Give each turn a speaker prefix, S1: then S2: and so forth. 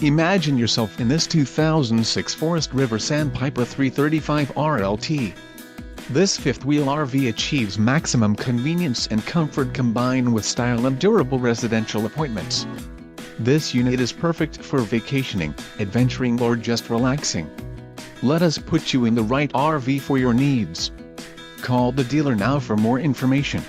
S1: Imagine yourself in this 2006 Forest River Sandpiper 335RLT. This fifth-wheel RV achieves maximum convenience and comfort combined with style and durable residential appointments. This unit is perfect for vacationing, adventuring or just relaxing. Let us put you in the right RV for your needs. Call the dealer now for more information.